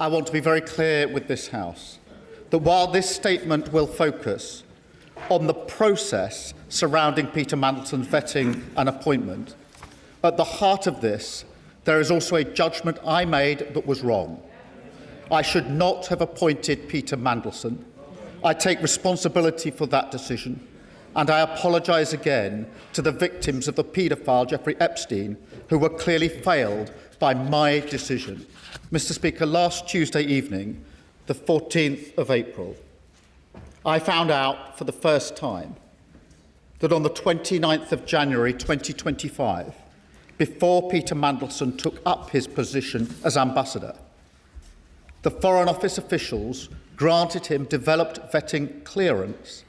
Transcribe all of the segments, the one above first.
I want to be very clear with this House that while this statement will focus on the process surrounding Peter Mandelson's vetting and appointment, at the heart of this, there is also a judgement I made that was wrong. I should not have appointed Peter Mandelson. I take responsibility for that decision, and I apologise again to the victims of the paedophile Jeffrey Epstein, who were clearly failed by my decision. Mr. Speaker, last Tuesday evening, the 14th of April, I found out for the first time that on the 29th of January 2025, before Peter Mandelson took up his position as ambassador, the Foreign Office officials granted him developed vetting clearance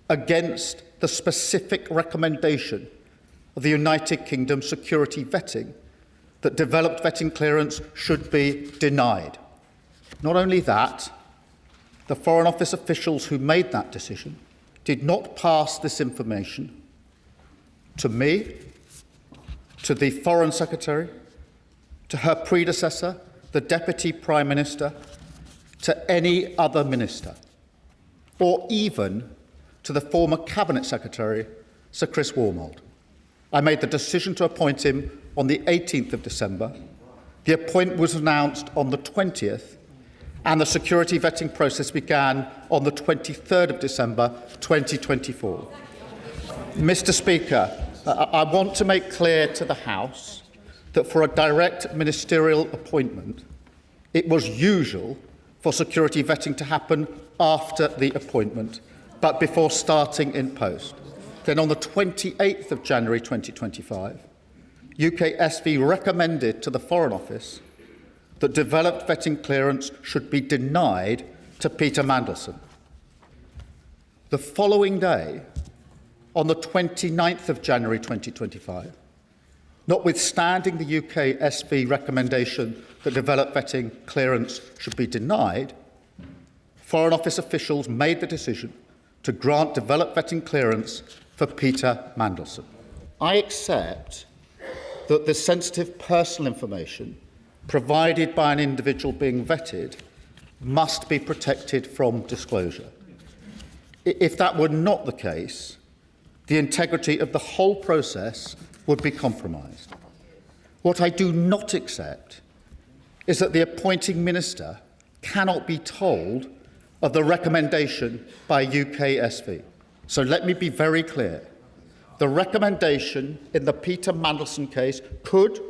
against the specific recommendation of the United Kingdom security vetting that developed vetting clearance should be denied. Not only that, the Foreign Office officials who made that decision did not pass this information to me, to the Foreign Secretary, to her predecessor, the Deputy Prime Minister, to any other minister, or even to the former Cabinet Secretary, Sir Chris Wormold. I made the decision to appoint him on the 18th of December. The appointment was announced on the 20th, and the security vetting process began on the 23rd of December 2024. Mr. Speaker, I want to make clear to the House that for a direct ministerial appointment, it was usual for security vetting to happen after the appointment, but before starting in post. Then on the 28th of January 2025, UKSV recommended to the Foreign Office that developed vetting clearance should be denied to Peter Mandelson. The following day, on the 29th of January 2025, notwithstanding the UKSV recommendation that developed vetting clearance should be denied, Foreign Office officials made the decision to grant developed vetting clearance for Peter Mandelson. I accept that the sensitive personal information provided by an individual being vetted must be protected from disclosure. If that were not the case, the integrity of the whole process would be compromised. What I do not accept is that the appointing minister cannot be told of the recommendation by UKSV. So let me be very clear. The recommendation in the Peter Mandelson case could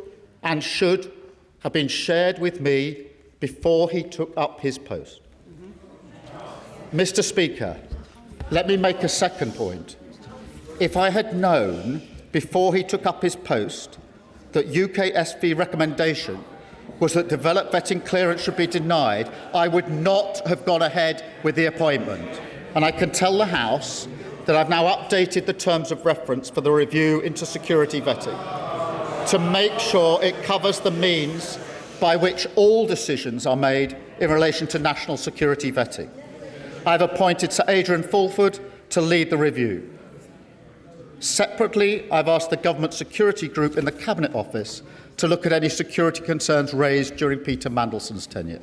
and should have been shared with me before he took up his post. Mr. Speaker, let me make a second point. If I had known before he took up his post that UKSV recommendation was that developed vetting clearance should be denied, I would not have gone ahead with the appointment. And I can tell the House that I've now updated the terms of reference for the review into security vetting to make sure it covers the means by which all decisions are made in relation to national security vetting. I've appointed Sir Adrian Fulford to lead the review. Separately, I've asked the Government Security Group in the Cabinet Office to look at any security concerns raised during Peter Mandelson's tenure.